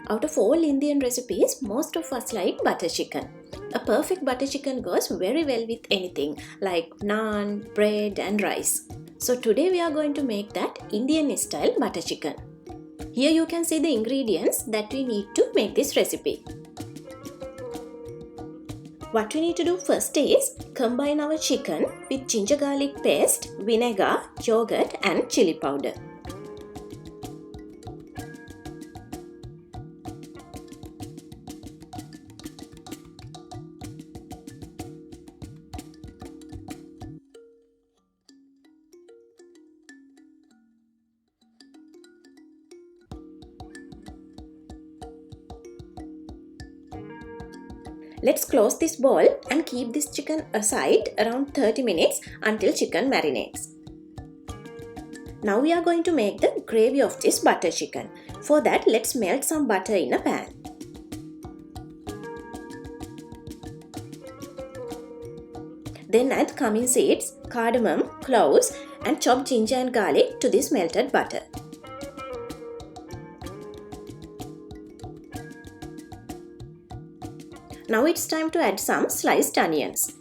Out of all Indian recipes, most of us like butter chicken. A perfect butter chicken goes very well with anything like naan, bread and rice. So today we are going to make that Indian style butter chicken. Here you can see the ingredients that we need to make this recipe. What we need to do first is combine our chicken with ginger garlic paste, vinegar, yogurt and chili powder. Let's close this bowl and keep this chicken aside around 30 minutes until chicken marinates. Now we are going to make the gravy of this butter chicken. For that, let's melt some butter in a pan. Then add cumin seeds, cardamom, cloves and chopped ginger and garlic to this melted butter. Now it's time to add some sliced onions.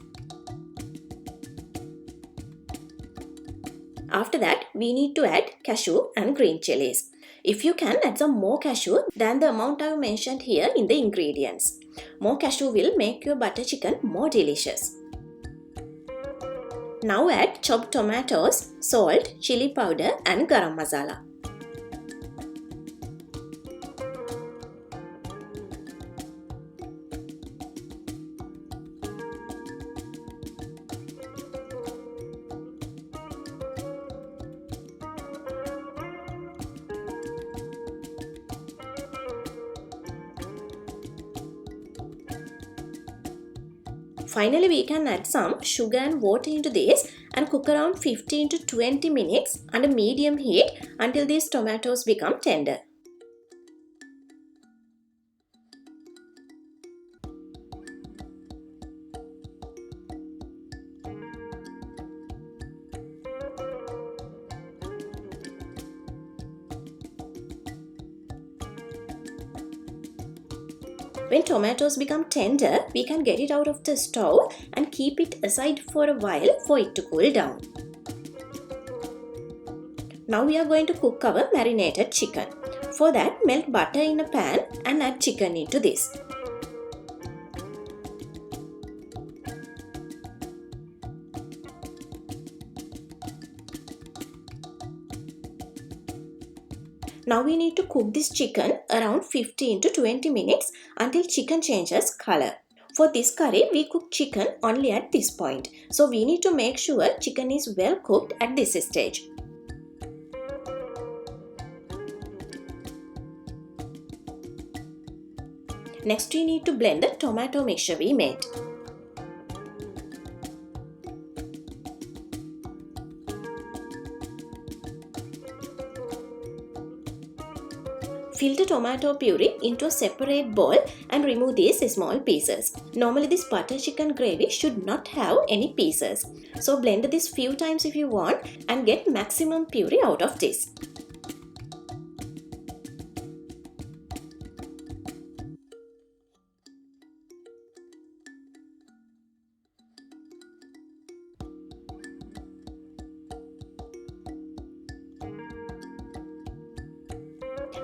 After that, we need to add cashew and green chilies. If you can, add some more cashew than the amount I have mentioned here in the ingredients. More cashew will make your butter chicken more delicious. Now add chopped tomatoes, salt, chili powder and garam masala. Finally, we can add some sugar and water into this and cook around 15 to 20 minutes under medium heat until these tomatoes become tender. When tomatoes become tender, we can get it out of the stove and keep it aside for a while for it to cool down. Now we are going to cook our marinated chicken. For that, melt butter in a pan and add chicken into this. Now we need to cook this chicken around 15 to 20 minutes until chicken changes color. For this curry, we cook chicken only at this point. So we need to make sure chicken is well cooked at this stage. Next we need to blend the tomato mixture we made. Fill the tomato puree into a separate bowl and remove these small pieces. Normally this butter chicken gravy should not have any pieces. So blend this few times if you want and get maximum puree out of this.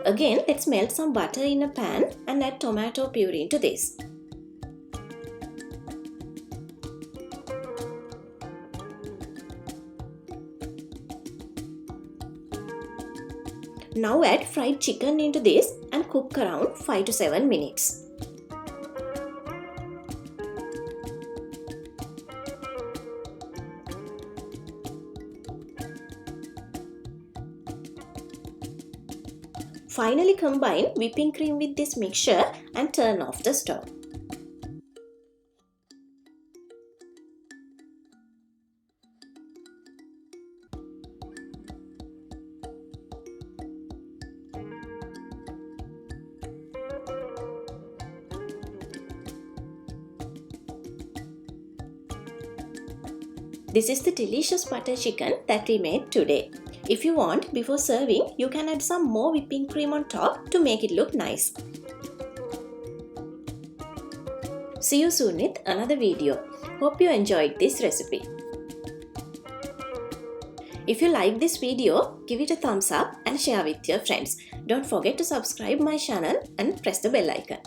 Again, let's melt some butter in a pan and add tomato puree into this. Now add fried chicken into this and cook around 5 to 7 minutes. Finally combine whipping cream with this mixture and turn off the stove. This is the delicious butter chicken that we made today. If you want, before serving, you can add some more whipping cream on top to make it look nice. See you soon with another video. Hope you enjoyed this recipe. If you like this video, give it a thumbs up and share with your friends. Don't forget to subscribe my channel and press the bell icon.